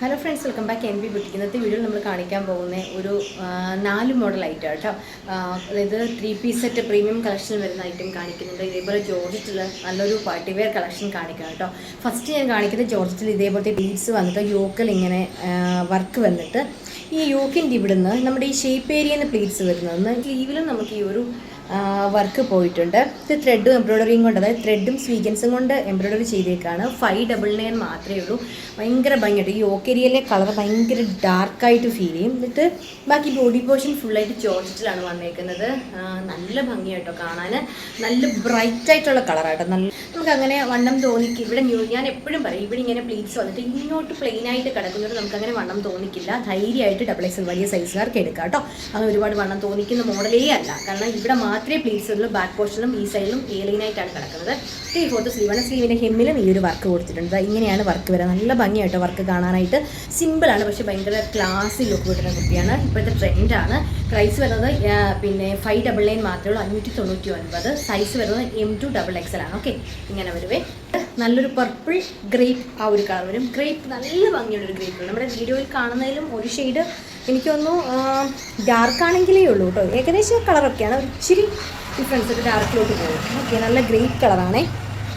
Hello friends, welcome back N B ബുട്ടിക്ക്. ഇന്നത്തെ വീഡിയോയിൽ നമ്മൾ കാണിക്കാൻ പോകുന്ന ഒരു 4 മോഡൽ ഐറ്റം കേട്ടോ. അതായത് 3 പീസ് സെറ്റ് പ്രീമിയം കളക്ഷൻ വരുന്ന ഐറ്റം കാണിക്കുന്നുണ്ട്. ഇതേപോലെ ജോർജറ്റിൽ നല്ലൊരു പാർട്ടി വെയർ കളക്ഷൻ കാണിക്കാം കേട്ടോ. ഫസ്റ്റ് ഞാൻ കാണിക്കുന്നത് ജോർജറ്റിൽ ഇതേപോലത്തെ ബീഡ്സ് വന്നിട്ട് യോക്കൽ ഇങ്ങനെ വർക്ക് വന്നിട്ട് ഈ യോക്കിൻ്റെ ഇവിടുന്ന് നമ്മുടെ ഈ ഷേപ്പ് ഏരിയയിൽ പ്ലീറ്റ്സ് വരുന്നത് സ്ലീവിലും നമുക്ക് ഈ ഒരു വർക്ക് പോയിട്ടുണ്ട്. ഇത് ത്രെഡും എംബ്രോയ്ഡറിയും കൊണ്ട്, അതായത് ത്രെഡും സ്വീഗൻസും കൊണ്ട് എംബ്രോയ്ഡറി ചെയ്തേക്കാണ്. 599 മാത്രമേ ഉള്ളൂ. ഭയങ്കര ഭംഗിയായിട്ട് ഈ ഓക്കേരിയയിലെ കളർ ഭയങ്കര ഡാർക്കായിട്ട് ഫീൽ ചെയ്യും. എന്നിട്ട് ബാക്കി ബോഡി പോർഷൻ ഫുള്ളായിട്ട് ജോർജറ്റിലാണ് വന്നേക്കുന്നത്. നല്ല ഭംഗിയായിട്ടോ കാണാൻ, നല്ല ബ്രൈറ്റ് ആയിട്ടുള്ള കളറായിട്ടോ. നല്ല നമുക്ക് അങ്ങനെ വണ്ണം തോന്നിക്കും. ഇവിടെ ഞാൻ എപ്പോഴും പറയും, ഇവിടെ ഇങ്ങനെ പ്ലീറ്റ്സ് വന്നിട്ട് ഇങ്ങോട്ട് പ്ലെയിൻ ആയിട്ട് കിടക്കുന്നത് നമുക്കങ്ങനെ വണ്ണം തോന്നിക്കില്ല. ധൈര്യമായിട്ട് XXL വലിയ സൈസുകാർക്ക് എടുക്കാം കേട്ടോ. അങ്ങനെ ഒരുപാട് വണ്ണം തോന്നിക്കുന്ന മോഡലേ അല്ല. കാരണം ഇവിടെ മാത്രമേ പ്ലീറ്റ്സ് ഉള്ളൂ. ബാക്ക് പോർഷനിലും ഈ സൈഡിലും ഏലൈനായിട്ടാണ് കിടക്കുന്നത്. 3/4 സ്ലീവാണ്. സ്ലീവിൻ്റെ ഹെമ്മിലും ഈ ഒരു വർക്ക് കൊടുത്തിട്ടുണ്ട്. ഇങ്ങനെയാണ് വർക്ക് വരാൻ. നല്ല ഭംഗിയായിട്ടോ വർക്ക് കാണാനായിട്ട്. സിമ്പിളാണ്, പക്ഷേ ഭയങ്കര ക്ലാസി ലുക്ക് കിട്ടുന്ന കുട്ടിയാണ്. ഇപ്പോഴത്തെ ട്രെൻഡാണ്. പ്രൈസ് വരുന്നത് 599 മാത്രമേ ഉള്ളൂ. 599. സൈസ് വരുന്നത് M2 XXL ആണ്. ഓക്കെ, ഇങ്ങനെ വരുവേ. നല്ലൊരു പർപ്പിൾ ഗ്രേപ്പ് ആ ഒരു കളർ വരും. ഗ്രേപ്പ് നല്ല ഭംഗിയുള്ളൊരു ഗ്രേപ്പ്. നമ്മുടെ വീഡിയോയിൽ കാണുന്നതിലും ഒരു ഷെയ്ഡ് എനിക്കൊന്നു ഡാർക്ക് ആണെങ്കിലേ ഉള്ളൂ കേട്ടോ. ഏകദേശം കളറൊക്കെയാണ്, ഒരു ഇച്ചിരി ഡിഫറൻസ് ഒരു ഡാർക്കിലോട്ട് പോകും. ഓക്കെ, നല്ല ഗ്രേപ്പ് കളറാണേ.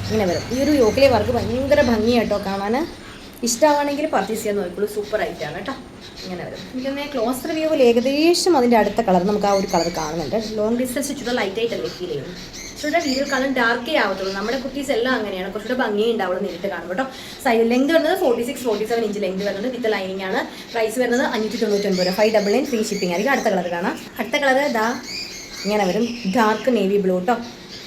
ഇങ്ങനെ വരും. ഈ ഒരു യോക്കിലെ വർക്ക് ഭയങ്കര ഭംഗിയായിട്ടോ കാണാൻ. ഇഷ്ടമാണെങ്കിൽ പർച്ചേസ് ചെയ്യാൻ നോക്കിക്കോളൂ. സൂപ്പർ ആയിട്ടാണ് കേട്ടോ. ഇങ്ങനെ വരും. എനിക്കൊന്ന് ക്ലോസ് റിവ്യൂവിൽ ഏകദേശം അതിൻ്റെ അടുത്ത കളർ നമുക്ക് ആ ഒരു കളർ കാണുന്നുണ്ട്. ലോങ് ഡിസ്റ്റൻസ് ചുറ്റും ലൈറ്റായിട്ടല്ലേ ഫീൽ ചെയ്യും. കുറച്ചുകൂടെ വീഡിയോ കാണാൻ ഡാർക്കേ ആവത്തുള്ളൂ. നമ്മുടെ കുട്ടീസ് എല്ലാം അങ്ങനെയാണ്. കുറച്ചുകൂടെ ഭംഗി ഉണ്ടാവുള്ളൂ നേരിട്ട് കാണുമ്പോൾ കേട്ടോ. സൈഡ് ലെങ്ത് വരുന്നത് 46-47 ഇഞ്ച് ലെങ്ത് വരുന്നത്. വിത്ത് ലൈനിങ് ആണ്. പ്രൈസ് വരുന്നത് 599. 599 ഫ്രീ ഷിപ്പിംഗ് ആയിരിക്കും. അടുത്ത കളർ കാണാം. അടുത്ത കളർ ഇതാ ഇങ്ങനെ വരും. ഡാർക്ക് നേവി ബ്ലൂ കേട്ടോ.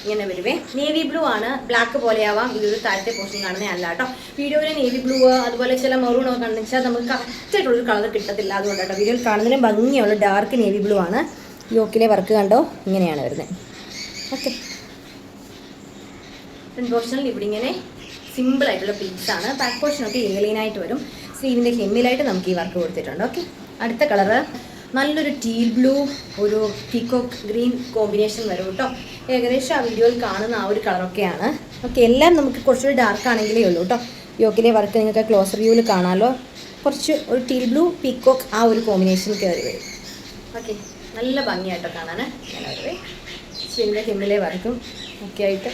ഇങ്ങനെ വരുവേ. നേവി ബ്ലൂ ആണ്. ബ്ലാക്ക് പോലെയാവാം. ഇതൊരു താഴത്തെ പോർഷൻ കാണുന്നത് അല്ല കേട്ടോ. വീഡിയോയിൽ നേവി ബ്ലൂ അതുപോലെ ചില മെറൂണൊക്കെ കണ്ടെന്ന് വെച്ചാൽ നമുക്ക് കറക്റ്റായിട്ടുള്ളൊരു കളർ കിട്ടത്തില്ല. അതുകൊണ്ട് കേട്ടോ വീഡിയോയിൽ കാണുന്നതിന് ഭംഗിയുള്ള ഡാർക്ക് നേവി ബ്ലൂ ആണ്. യോക്കിലെ വർക്ക് കണ്ടോ, ഇങ്ങനെയാണ് വരുന്നത്. ഓക്കെ, ഫ്രണ്ട് പോർഷനിൽ ഇവിടെ ഇങ്ങനെ സിമ്പിളായിട്ടുള്ള പീസാണ്. ബാക്ക് പോർഷനൊക്കെ ഏലൈനായിട്ട് വരും. സ്ലീവിൻ്റെ ഹെമ്മിലായിട്ട് നമുക്ക് ഈ വർക്ക് കൊടുത്തിട്ടുണ്ട്. ഓക്കെ, അടുത്ത കളറ് നല്ലൊരു ടീൽ ബ്ലൂ, ഒരു പീകോക്ക് ഗ്രീൻ കോമ്പിനേഷൻ വരും കേട്ടോ. ഏകദേശം ആ വീഡിയോയിൽ കാണുന്ന ആ ഒരു കളറൊക്കെയാണ്. ഓക്കെ, എല്ലാം നമുക്ക് കുറച്ചുകൂടി ഡാർക്ക് ആണെങ്കിലേ ഉള്ളൂ കേട്ടോ. യോക്കിലെ വർക്ക് നിങ്ങൾക്ക് ക്ലോസ് റിവ്യൂവിൽ കാണാമല്ലോ. കുറച്ച് ഒരു ടീൽ ബ്ലൂ പീകോക്ക് ആ ഒരു കോമ്പിനേഷൻ കയറി വരും. ഓക്കെ, നല്ല ഭംഗിയായിട്ടോ കാണാൻ. അങ്ങനെ വരുവേ. സ്ലീവിൻ്റെ ഹെമ്മിലെ വർക്കും ഒക്കെ ആയിട്ട്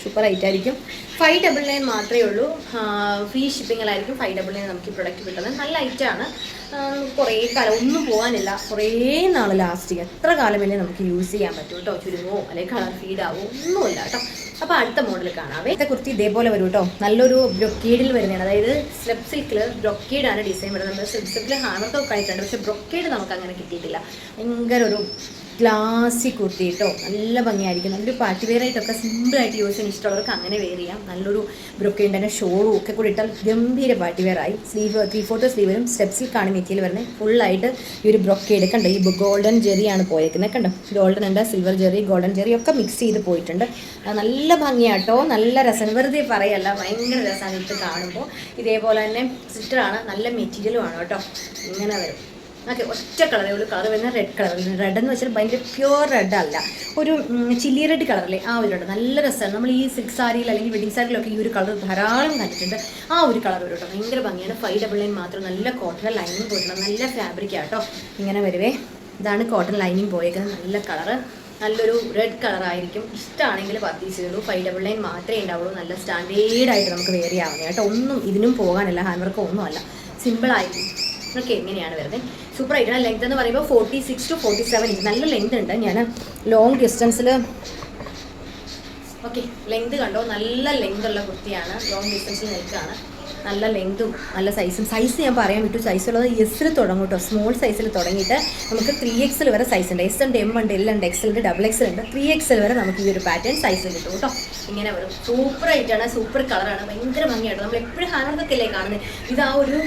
സൂപ്പർ ആയിട്ടായിരിക്കും. 599 മാത്രമേ ഉള്ളൂ. ഫ്രീ ഷിപ്പിങ്ങിലായിരിക്കും 599 നമുക്ക് ഈ പ്രൊഡക്റ്റ് കിട്ടുന്നത്. നല്ല ഐറ്റമാണ്. കുറേ കാലം ഒന്നും പോകാനില്ല. കുറേ നാൾ ലാസ്റ്റിങ്, എത്ര കാലം വേണേൽ നമുക്ക് യൂസ് ചെയ്യാൻ പറ്റും കേട്ടോ. ചുരുങ്ങോ അല്ലെങ്കിൽ കളർ ഫീഡാവോ ഒന്നുമില്ല കേട്ടോ. അപ്പോൾ അടുത്ത മോഡൽ കാണാവേ. ഇത്തെ കുർത്തി ഇതേപോലെ വരും കേട്ടോ. നല്ലൊരു ബ്രൊക്കേഡിൽ വരുന്നതാണ്. അതായത് സ്ലെബ് സിൽക്കിൽ ബ്രൊക്കേഡാണ് ഡിസൈൻ വരുന്നത്. നമ്മൾ സ്ലെബ് സിൽക്കിൽ ഹാമർക്കൊക്കെ കഴിച്ചിട്ടുണ്ട്, പക്ഷേ ബ്രൊക്കേഡ് നമുക്ക് അങ്ങനെ കിട്ടിയിട്ടില്ല. ഭയങ്കര ഒരു ക്ലാസിക് കുർത്തി കേട്ടോ. നല്ല ഭംഗിയായിരിക്കും. നല്ലൊരു പാർട്ടി വെയർ ആയിട്ടൊക്കെ സിമ്പിളായിട്ട് യൂസ് ചെയ്യാൻ ഇഷ്ടമുള്ളവർക്ക് അങ്ങനെ വെയർ ചെയ്യാം. നല്ലൊരു ബ്രൊക്കേഡിൻ്റെ തന്നെ ഷോളും ഒക്കെ കൂടി ഇട്ടാൽ ഗംഭീര പാർട്ടി വെയർ ആയി. സ്ലീവ് 3/4 സ്ലീവ് വരും. സ്റ്റെപ്പ് സിൽക്കാണ് മെറ്റീരിയൽ വരുന്നത്. ഫുള്ളായിട്ട് ഈ ഒരു ബ്രൊക്കേഡ് കണ്ടോ. ഈ ഗോൾഡൻ ജെറിയാണ് പോയേക്കുന്നത് കണ്ടോ. ഗോൾഡൻ ഉണ്ട്, സിൽവർ ജെറി, ഗോൾഡൻ ജെറി ഒക്കെ മിക്സ് ചെയ്ത് പോയിട്ടുണ്ട്. നല്ല ഭംഗിയാട്ടോ. നല്ല രസം, വെറുതെ പറയല്ല, ഭയങ്കര രസമാണ് ഇത് കാണുമ്പോൾ. ഇതേപോലെ തന്നെ സിസ്റ്ററാണ്, നല്ല മെറ്റീരിയലുമാണ് കേട്ടോ. ഇങ്ങനെ വരും. ഓക്കെ, ഒറ്റ കളറേ ഉള്ളൂ. കളർ വരുന്ന റെഡ് കളർ. റെഡ് എന്ന് വെച്ചാൽ ഭയങ്കര പ്യുവർ റെഡ് അല്ല, ഒരു ചില്ലി റെഡ് കളറല്ലേ ആ ഒരു റെഡ്. നല്ല രസമാണ്. നമ്മൾ ഈ സിൽക്ക് സാരിയിൽ അല്ലെങ്കിൽ വെഡിങ് സാരിയിലൊക്കെ ഈ ഒരു കളർ ധാരാളം കണ്ടിട്ടുണ്ട്. ആ ഒരു കളർ വരും കേട്ടോ. ഭയങ്കര ഭംഗിയാണ്. 599 മാത്രം. നല്ല കോട്ടൺ ലൈനിങ് പോയിട്ടുണ്ട്. നല്ല ഫാബ്രിക് ആട്ടോ. ഇങ്ങനെ വരുവേ. ഇതാണ് കോട്ടൺ ലൈനിങ് പോയേക്കുന്നത്. നല്ല കളറ്, നല്ലൊരു റെഡ് കളറായിരിക്കും. ഇഷ്ടമാണെങ്കിൽ പർച്ചേസ് ചെയ്യുള്ളൂ. 599 മാത്രമേ ഉണ്ടാവുള്ളൂ. നല്ല സ്റ്റാൻഡേർഡായിട്ട് നമുക്ക് വെയർ ചെയ്യാവുന്നത് കേട്ടോ. ഒന്നും ഇതിനും പോകാനല്ല, ഹാൻഡ് വർക്കോ ഒന്നുമല്ല, സിമ്പിളായിരിക്കും. ഓക്കെ, എങ്ങനെയാണ് വരുന്നത്. സൂപ്പർ ആയിട്ടാണ്. ലെങ്ത് എന്ന് പറയുമ്പോൾ 46-47 ഇഞ്ച്. നല്ല ലെങ്ത് ഉണ്ട്. ഞാൻ ലോങ് ഡിസ്റ്റൻസിൽ ഓക്കെ ലെങ്ത് കണ്ടോ. നല്ല ലെങ്ത് ഉള്ള കുർത്തിയാണ്. ലോങ് ഡിസ്റ്റൻസിൽ നിൽക്കുകയാണ്. നല്ല ലെങ്തും നല്ല സൈസും. സൈസ് ഞാൻ പറയാൻ വിട്ടു. സൈസുള്ളത് എസ്സിൽ തുടങ്ങും കേട്ടോ. സ്മോൾ സൈസിൽ തുടങ്ങിയിട്ട് നമുക്ക് 3XL വരെ സൈസ് ഉണ്ട്. S ഉണ്ട്, M ഉണ്ട്, L ഉണ്ട്, XL ഉണ്ട്, XXL ഉണ്ട്. 3XL വരെ നമുക്ക് ഈ ഒരു പാറ്റേൺ സൈസിൽ കിട്ടും കേട്ടോ. ഇങ്ങനെ വരും. സൂപ്പർ ആയിട്ടാണ്. സൂപ്പർ കളറാണ്. ഭയങ്കര ഭംഗിയായിട്ട് നമ്മൾ എപ്പോഴും ഹാൻഡ്വർക്കൊക്കെ കാണുന്നത്. ഇത് ആ ഒരു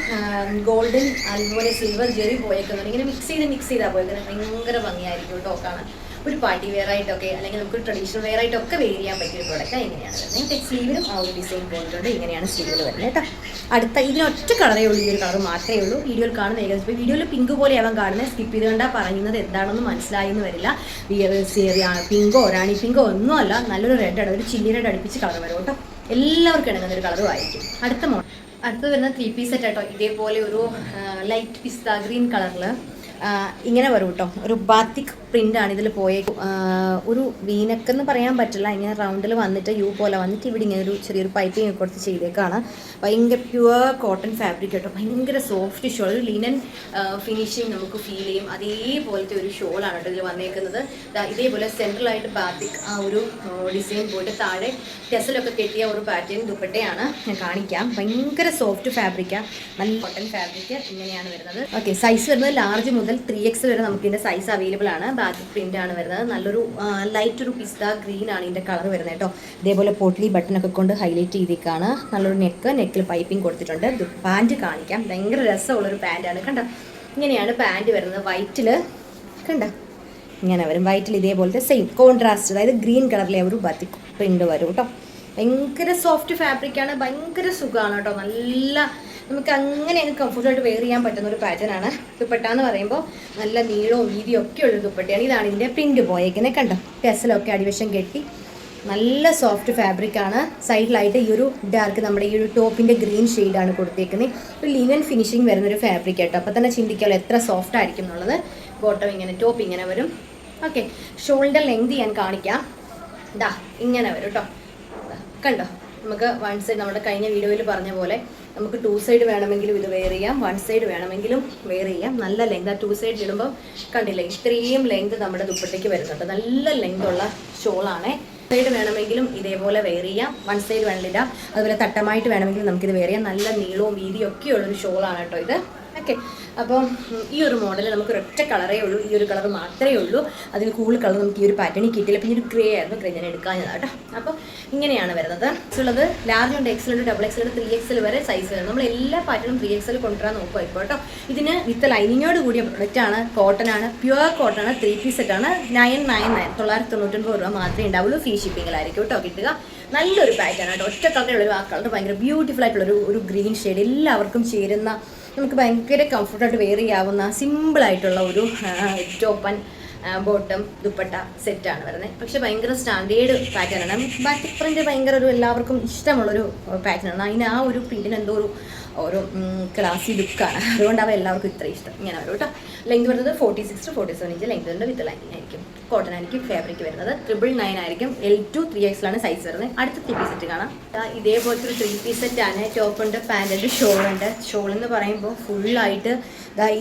ഗോൾഡൻ അതുപോലെ സിൽവർ ജെറി പോയേക്കുന്നുണ്ട്. ഇങ്ങനെ മിക്സ് ചെയ്താൽ പോയേക്കുന്നത്. ഭയങ്കര ഭംഗിയായിരിക്കും കേട്ടോ കാണാൻ. ഒരു പാർട്ടി വെയർ ആയിട്ടൊക്കെ അല്ലെങ്കിൽ നമുക്ക് ട്രഡീഷണൽ വെയർ ആയിട്ടൊക്കെ വെയർ ചെയ്യാൻ പറ്റിയ ഒരു പ്രോഡക്റ്റ് എങ്ങനെയാണ് വരുന്നത്. സ്ലീവിലും ആ ഒരു ഡിസൈൻ പോയിട്ടുണ്ട്. ഇങ്ങനെയാണ് സ്ലീവിൽ വരുന്നത് കേട്ടോ. അടുത്ത ഇതിനൊറ്റ കളറേ ഉള്ളൂ. ഈ ഒരു കളർ മാത്രമേ ഉള്ളൂ വീഡിയോയിൽ കാണുന്ന. ഏകദേശം വീഡിയോയിൽ പിങ്ക് പോലെയാവാൻ കാണുന്നത്. സ്കിപ്പ് ചെയ്ത് കണ്ടാൽ പറയുന്നത് എന്താണെന്ന് മനസ്സിലായി എന്ന് വരില്ല. പിങ്കോ റാണി പിങ്കോ ഒന്നുമല്ല. നല്ലൊരു റെഡാണ്. ഒരു ചില്ലി റെഡ് അടുപ്പിച്ച് കളർ വരും കേട്ടോ. എല്ലാവർക്കും ഇണങ്ങുന്ന ഒരു കളറും ആയിരിക്കും. അടുത്ത മോഡൽ അടുത്ത് വരുന്ന 3 പീസ് സെറ്റ് കേട്ടോ. ഇതേപോലെ ഒരു ലൈറ്റ് പിസ്ത ഗ്രീൻ കളറിൽ ഇങ്ങനെ വരും കേട്ടോ. ഒരു ബാത്തിക് പ്രിൻ്റാണ് ഇതിൽ ഒരു വീനക്ക് എന്ന് പറയാൻ പറ്റില്ല. ഇങ്ങനെ റൗണ്ടിൽ വന്നിട്ട് യു പോലെ വന്നിട്ട് ഇവിടെ ഇങ്ങനെ ഒരു ചെറിയൊരു പൈപ്പിംഗ് കൊടുത്ത് ചെയ്തേക്കാണ്. ഭയങ്കര പ്യുവർ കോട്ടൺ ഫാബ്രിക് കേട്ടോ. ഭയങ്കര സോഫ്റ്റ് ഷോൾ, ഒരു ലിനൻ ഫിനിഷിങ് നമുക്ക് ഫീൽ ചെയ്യും. അതേപോലത്തെ ഒരു ഷോളാണ് കേട്ടോ ഇതിൽ വന്നേക്കുന്നത്. ഇതേപോലെ സെൻട്രലായിട്ട് ബാത്തിക് ആ ഒരു ഡിസൈൻ പോയിട്ട് താഴെ ടെസലൊക്കെ കെട്ടിയ ഒരു പാറ്റേൺ ദുപ്പട്ടയാണ് ഞാൻ കാണിക്കാം. ഭയങ്കര സോഫ്റ്റ് ഫാബ്രിക്കാണ്, നല്ല കോട്ടൺ ഫാബ്രിക്. ഇങ്ങനെയാണ് വരുന്നത്. ഓക്കെ, സൈസ് വരുന്നത് ലാർജ് മുതൽ 3X വരെ നമുക്ക് ഇതിൻ്റെ സൈസ് അവൈലബിൾ ആണ്. ബാത്തിക് പ്രിന്റ് ആണ് വരുന്നത്. നല്ലൊരു ലൈറ്റ് ഒരു പിസ്ത ഗ്രീൻ ആണ് ഇതിൻ്റെ കളർ വരുന്നത് കേട്ടോ. ഇതേപോലെ പോട്ട്ലി ബട്ടണൊക്കെ കൊണ്ട് ഹൈലൈറ്റ് ചെയ്തേക്കാണ്. നല്ലൊരു നെക്കിൽ പൈപ്പിംഗ് കൊടുത്തിട്ടുണ്ട്. പാൻറ്റ് കാണിക്കാം. ഭയങ്കര രസമുള്ളൊരു പാൻറ്റാണ് കണ്ടോ. ഇങ്ങനെയാണ് പാൻറ്റ് വരുന്നത്. വൈറ്റിൽ കണ്ടോ ഇങ്ങനെ വരും. വൈറ്റിൽ ഇതേപോലത്തെ സെയിം കോൺട്രാസ്റ്റ്, അതായത് ഗ്രീൻ കളറിലെ ഒരു ബാത്തിക് പ്രിന്റ് വരും കേട്ടോ. ഭയങ്കര സോഫ്റ്റ് ഫാബ്രിക്കാണ്, ഭയങ്കര സുഖമാണ് കേട്ടോ. നല്ല നമുക്ക് അങ്ങനെ കംഫർട്ടായിട്ട് വെയർ ചെയ്യാൻ പറ്റുന്ന ഒരു പാറ്റേൺ ആണ്. ദുപ്പട്ട എന്ന് പറയുമ്പോൾ നല്ല നീളവും വീതിയും ഒക്കെ ഉള്ളൊരു ദുപ്പട്ടയാണ്. ഇതാണ് ഇതിൻ്റെ പ്രിന്റ് പോയേക്കുന്നത് കണ്ടോ. ടെസലൊക്കെ അടിവശം കെട്ടി നല്ല സോഫ്റ്റ് ഫാബ്രിക്കാണ്. സൈഡിലായിട്ട് ഈ ഒരു ഡാർക്ക് നമ്മുടെ ഈ ഒരു ടോപ്പിൻ്റെ ഗ്രീൻ ഷെയ്ഡാണ് കൊടുത്തേക്കുന്നത്. ഒരു ലിനൻ ഫിനിഷിങ് വരുന്നൊരു ഫാബ്രിക് ആട്ടോ. അപ്പോൾ തന്നെ ചിന്തിക്കാമല്ലോ എത്ര സോഫ്റ്റ് ആയിരിക്കും എന്നുള്ളത്. ബോട്ടം ഇങ്ങനെ, ടോപ്പ് ഇങ്ങനെ വരും. ഓക്കെ, ഷോൾഡർ ലെങ്ത് ഞാൻ കാണിക്കാം. ഇതാ ഇങ്ങനെ വരും കേട്ടോ. കണ്ടോ, നമുക്ക് വൺ സൈഡ് നമ്മുടെ കഴിഞ്ഞ വീഡിയോയിൽ പറഞ്ഞ പോലെ നമുക്ക് 2 സൈഡ് വേണമെങ്കിലും ഇത് വെയർ ചെയ്യാം, 1 സൈഡ് വേണമെങ്കിലും വെയർ ചെയ്യാം. നല്ല ലെങ്ത്. ആ 2 സൈഡ് ഇടുമ്പോൾ കണ്ടില്ലേ ഇത്രയും ലെങ്ത് നമ്മുടെ ദുപ്പട്ടയ്ക്ക് വരുന്നുണ്ട്. നല്ല ലെങ്ത് ഉള്ള ഷോളാണ്. സൈഡ് വേണമെങ്കിലും ഇതേപോലെ വെയർ ചെയ്യാം, 1 സൈഡ് വേണമെന്നില്ല. അതുപോലെ തട്ടമായിട്ട് വേണമെങ്കിലും നമുക്കിത് വെയർ ചെയ്യാം. നല്ല നീളവും വീതിയും ഒക്കെ ഉള്ളൊരു ഷോളാണ് കേട്ടോ ഇത്. ഓക്കെ, അപ്പം ഈ ഒരു മോഡൽ നമുക്ക് ഒരൊറ്റ കളറേ ഉള്ളൂ. ഈ ഒരു കളർ മാത്രമേ ഉള്ളൂ. അതിൽ കൂടുതൽ കളർ നമുക്ക് ഈ ഒരു പാറ്റേണിൽ കിട്ടിയില്ല. പിന്നെ ഒരു ഗ്രേ ആയിരുന്നു, ഗ്രേ ഞാൻ എടുക്കാഞ്ഞതാണ് കേട്ടോ. അപ്പോൾ ഇങ്ങനെയാണ് വരുന്നത്. ഉള്ളത് ലാർജ് ഉണ്ട്, XL ഉണ്ട്, XXL ഉണ്ട്, 3XL വരെ സൈസ് വരുന്നത്. നമ്മൾ എല്ലാ പാറ്റേണും 3XL കൊണ്ടുവരാൻ നോക്കുക ഇപ്പോൾ കേട്ടോ. ഇതിന് വിത്ത് ലൈനിങ്ങോട് കൂടിയ പ്രൊഡക്റ്റാണ്. കോട്ടൺ ആണ്, പ്യുവർ കോട്ടൺ ആണ്. 3 പീസ് സെറ്റാണ്. 999 999 രൂപ മാത്രമേ ഉണ്ടാവുള്ളൂ. ഫ്രീ ഷിപ്പിങ്ങിലായിരിക്കും കേട്ടോ കിട്ടുക. നല്ലൊരു പാറ്റേൺ കേട്ടോ. ഒറ്റ കളറുള്ളൊരു ആ കളർ ഭയങ്കര ബ്യൂട്ടിഫുൾ ആയിട്ടുള്ളൊരു ഗ്രീൻ ഷെയ്ഡ്. എല്ലാവർക്കും ചേരുന്ന, നമുക്ക് ഭയങ്കര കംഫർട്ടായിട്ട് വെയർ ചെയ്യാവുന്ന സിമ്പിളായിട്ടുള്ള ഒരു ടോപ്പ് ആൻഡ് ബോട്ടം ദുപ്പട്ട സെറ്റാണ് വരുന്നത്. പക്ഷെ ഭയങ്കര സ്റ്റാൻഡേർഡ് പാറ്റേൺ ആണ്. ബാത്തിക് പ്രിന്റ് ഭയങ്കര ഒരു എല്ലാവർക്കും ഇഷ്ടമുള്ളൊരു പാറ്റേൺ ആണ്. അതിന് ആ ഒരു പ്രിന്റിന് എന്തോ ഒരു ക്ലാസി ലുക്കാണ്. അതുകൊണ്ടാണ് എല്ലാവർക്കും ഇത്ര ഇഷ്ടം. ഇങ്ങനെ വരും കേട്ടോ. ലെങ്ത് വരുന്നത് 46 to 47 ഇഞ്ച് ലെങ്ത് വരുന്നത്. വിത്ത് ലൈനിങ് ആയിരിക്കും. കോട്ടൺ ആയിരിക്കും ഫാബ്രിക് വരുന്നത്. 999 ആയിരിക്കും. L2 3XL ആണ് സൈസ് വരുന്നത്. അടുത്ത 3 പീസ് സെറ്റ് കാണാം. ഇതേപോലത്തെ ഒരു 3 പീസ് സെറ്റ് ആണ്. ടോപ്പ് ഉണ്ട്, പാൻ്റ് ഉണ്ട്, ഷോൾ ഉണ്ട്. ഷോൾ എന്ന് പറയുമ്പോൾ ഫുള്ളായിട്ട്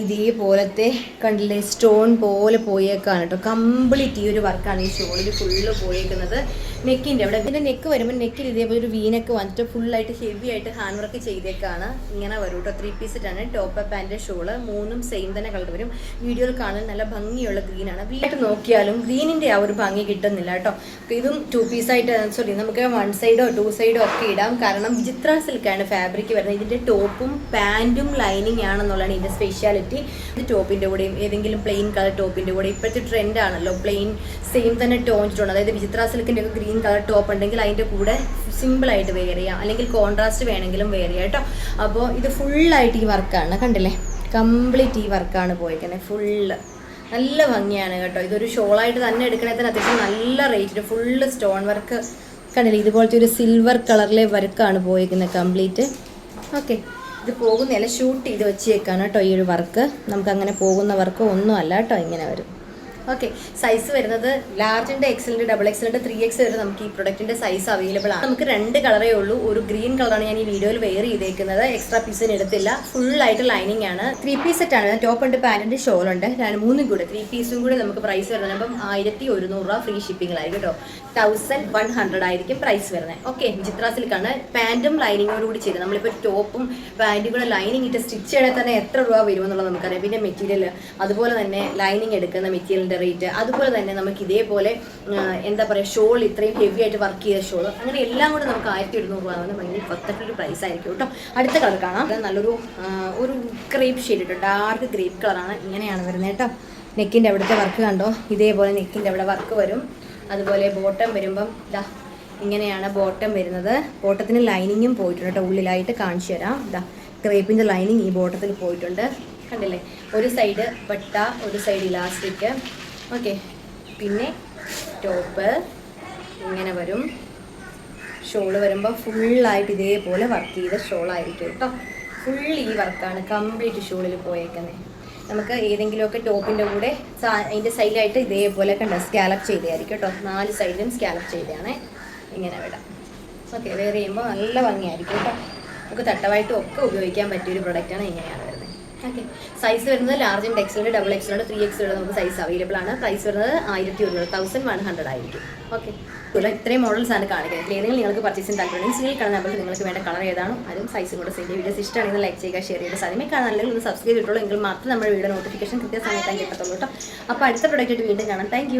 ഇതേപോലത്തെ കണ്ടില്ലേ സ്റ്റോൺ പോലെ പോയേക്കാണ് കേട്ടോ. കംപ്ലീറ്റ് ഈ ഒരു വർക്കാണ് ഈ ഷോളിൽ ഫുള്ള് പോയേക്കുന്നത്. നെക്കിൻ്റെ അവിടെ ഇതിൻ്റെ നെക്ക് വരുമ്പോൾ നെക്കിൽ ഇതേപോലെ ഒരു വീനൊക്കെ വന്നിട്ട് ഫുള്ളായിട്ട് ഹെവി ആയിട്ട് ഹാൻഡ് വർക്ക് ചെയ്തേക്കാണ്. ഇങ്ങനെ വരും കേട്ടോ. 3 പീസ് സെറ്റാണ്. ടോപ്പ് പാൻറ് ഷോള് മൂന്നും സെയിം തന്നെ കളർ വരും. വീഡിയോയിൽ കാണാൻ നല്ല ഭംഗിയുള്ള ഗ്രീനാണ്. വീട്ടിൽ നോക്കിയാലും ഗ്രീനിൻ്റെ ആ ഒരു ഭംഗി കിട്ടുന്നില്ല കേട്ടോ. ഇതും 2 പീസായിട്ട് നമുക്ക് 1 സൈഡോ 2 സൈഡോ ഒക്കെ ഇടാം. കാരണം വിചിത്ര സിൽക്കാണ് ഫാബ്രിക് വരുന്നത്. ഇതിൻ്റെ ടോപ്പും പാൻറ്റും ലൈനിങ് ആണെന്നുള്ളതാണ് ഇതിൻ്റെ സ്പെഷ്യാലിറ്റി. ഇത് ടോപ്പിൻ്റെ കൂടെയും ഏതെങ്കിലും പ്ലെയിൻ കളർ ടോപ്പിൻ്റെ കൂടെ ഇപ്പോഴത്തെ ട്രെൻഡ് ആണല്ലോ പ്ലെയിൻ സെയിം തന്നെ ടോണിച്ചിട്ടുണ്ട്. അതായത് വിചിത്ര സിൽക്കിൻ്റെ ഒക്കെ ഗ്രീൻ കളർ ടോപ്പ് ഉണ്ടെങ്കിൽ അതിൻ്റെ കൂടെ സിമ്പിളായിട്ട് വെയർ ചെയ്യാം, അല്ലെങ്കിൽ കോൺട്രാസ്റ്റ് വേണമെങ്കിലും വെയർ ചെയ്യാം കേട്ടോ. അപ്പോൾ ഇത് ഫുള്ളായിട്ട് ഈ വർക്കാണ് കണ്ടില്ലേ. കംപ്ലീറ്റ് ഈ വർക്കാണ് പോയിരിക്കുന്നത്. ഫുള്ള് നല്ല ഭംഗിയാണ് കേട്ടോ. ഇതൊരു ഷോളായിട്ട് തന്നെ എടുക്കണതിന് അത്യാവശ്യം നല്ല റേറ്റിന് ഫുള്ള് സ്റ്റോൺ വർക്ക് കണ്ടില്ലേ. ഇതുപോലത്തെ ഒരു സിൽവർ കളറിലെ വർക്കാണ് പോയിരിക്കുന്നത് കംപ്ലീറ്റ്. ഓക്കെ, ഇത് പോകുന്നില്ല, ഷൂട്ട് ചെയ്ത് വെച്ചേക്കാണ് കേട്ടോ ഈ ഒരു വർക്ക്. നമുക്കങ്ങനെ പോകുന്ന വർക്ക് ഒന്നും അല്ല കേട്ടോ. ഇങ്ങനെ വരും. ഓക്കെ, സൈസ് വരുന്നത് ലാർജ് ഉണ്ട്, XL ഉണ്ട്, XXL ഉണ്ട്, 3XL വരെ നമുക്ക് ഈ പ്രൊഡക്റ്റിന്റെ സൈസ് അവൈലബിൾ ആണ്. നമുക്ക് 2 കളറേ ഉള്ളൂ. ഒരു ഗ്രീൻ കളറാണ് ഞാൻ ഈ വീഡിയോയിൽ വെയർ ചെയ്തേക്കുന്നത്. എക്സ്ട്രാ പീസിന് എടുത്തില്ല. ഫുള്ളായിട്ട് ലൈനിങ് ആണ്. 3 പീസ് സെറ്റ് ആണ്. ടോപ്പ് ഉണ്ട്, പാൻറ്, ഷോൾ ഉണ്ട്. 3 കൂടെ 3 പീസും കൂടെ നമുക്ക് പ്രൈസ് വരുന്നത് അപ്പം 1100 രൂപ ഫ്രീ ഷിപ്പിങ്ങിലായിരിക്കും കേട്ടോ. 1100 ആയിരിക്കും പ്രൈസ് വരുന്നത്. ഓക്കെ, വിചിത്ര സിൽക്കാണ്. പാൻറ്റും ലൈനിങ്ങോട് കൂടി ചെയ്ത് നമ്മളിപ്പോൾ ടോപ്പും പാൻറ്റും കൂടെ ലൈനിങ് ഇട്ട് സ്റ്റിച്ച് ചെയ്താൽ തന്നെ എത്ര രൂപ വരുമെന്നുള്ളത് നമുക്കറിയാം. പിന്നെ മെറ്റീരിയൽ, അതുപോലെ തന്നെ ലൈനിങ് എടുക്കുന്ന മെറ്റീരിയലിൻ്റെ റേറ്റ്, അതുപോലെ തന്നെ നമുക്ക് ഇതേപോലെ എന്താ പറയുക ഷോൾ ഇത്രയും ഹെവി ആയിട്ട് വർക്ക് ചെയ്ത ഷോൾ, അങ്ങനെ എല്ലാം കൂടെ നമുക്ക് 1200 രൂപ ആവുന്ന ഭയങ്കര പെർഫെക്റ്റ് പ്രൈസ് ആയിരിക്കും കേട്ടോ. അടുത്ത കളർ കാണാം. നല്ലൊരു ക്രേപ്പ് ഷെയ്ഡ് കേട്ടോ. ഡാർക്ക് ഗ്രേപ്പ് കളറാണ്. ഇങ്ങനെയാണ് വരുന്നത് കേട്ടോ. നെക്കിൻ്റെ അവിടുത്തെ വർക്ക് കണ്ടോ. ഇതേപോലെ നെക്കിൻ്റെ അവിടെ വർക്ക് വരും. അതുപോലെ ബോട്ടം വരുമ്പം ഇതാ ഇങ്ങനെയാണ് ബോട്ടം വരുന്നത്. ബോട്ടത്തിന് ലൈനിങ്ങും പോയിട്ടുണ്ട് കേട്ടോ. ഉള്ളിലായിട്ട് കാണിച്ചു തരാം. ഇതാ ക്രേപ്പിൻ്റെ ലൈനിങ് ഈ ബോട്ടത്തിൽ പോയിട്ടുണ്ട്. കണ്ടില്ലേ, ഒരു സൈഡ് പട്ട, ഒരു സൈഡ് ഇലാസ്റ്റിക്. ഓക്കെ, പിന്നെ ടോപ്പ് ഇങ്ങനെ വരും. ഷോള് വരുമ്പോൾ ഫുള്ളായിട്ട് ഇതേപോലെ വർക്ക് ചെയ്ത ഷോളായിരിക്കും കേട്ടോ. ഫുൾ ഈ വർക്കാണ് കംപ്ലീറ്റ് ഷോളിൽ പോയേക്കുന്നത്. നമുക്ക് ഏതെങ്കിലുമൊക്കെ ടോപ്പിൻ്റെ കൂടെ അതിൻ്റെ സൈഡിലായിട്ട് ഇതേപോലെ കണ്ട സ്കാലപ്പ് ചെയ്തതായിരിക്കും കേട്ടോ. 4 സൈഡിലും സ്കാലപ്പ് ചെയ്തതാണേ. ഇങ്ങനെ വിടാം. ഓക്കെ, വെയർ ചെയ്യുമ്പോൾ നല്ല ഭംഗിയായിരിക്കും കേട്ടോ. നമുക്ക് തട്ടമായിട്ടും ഒക്കെ ഉപയോഗിക്കാൻ പറ്റിയൊരു പ്രൊഡക്റ്റാണ്. ഇങ്ങനെയാണ് വരുന്നത്. ഓക്കെ, സൈസ് വരുന്നത് ലാർജ് ഉണ്ട്, എക്സലുണ്ട്, ഡബിൾ എക്സലുണ്ട്, 3XL നമുക്ക് സൈസ് അവൈലബിൾ ആണ്. പ്രൈസ് വരുന്നത് 1100 ആയിരിക്കും. ഓക്കെ, ഇത്രയും മോഡൽസ് ആണ് കാണിക്കുന്നത്. ഏതെങ്കിലും നിങ്ങൾക്ക് പർച്ചേസിന് താല്പര്യം സ്ക്രീനിൽ കാണുന്ന നമ്പറിൽ നിങ്ങൾക്ക് വേണ്ട കളർ ഏതാണോ അതും സൈസും കൂടെ സെൻഡ് ചെയ്യുക. വീഡിയോസ് ഇഷ്ടമാണെങ്കിൽ ലൈക്ക് ചെയ്യുക, ഷെയർ ചെയ്യുക. സാധ്യമേ കാണാനെങ്കിൽ ഒന്ന് സബ്സ്ക്രൈബ് ചെയ്തിട്ടുള്ളൂ എങ്കിൽ മാത്രം നമ്മുടെ വീഡിയോ നോട്ടിഫിക്കേഷൻ കൃത്യസമയത്തായി കിട്ടത്തുള്ളൂ കേട്ടോ. അപ്പോൾ അടുത്ത പ്രൊഡക്റ്റ് വീണ്ടും കാണാം. താങ്ക്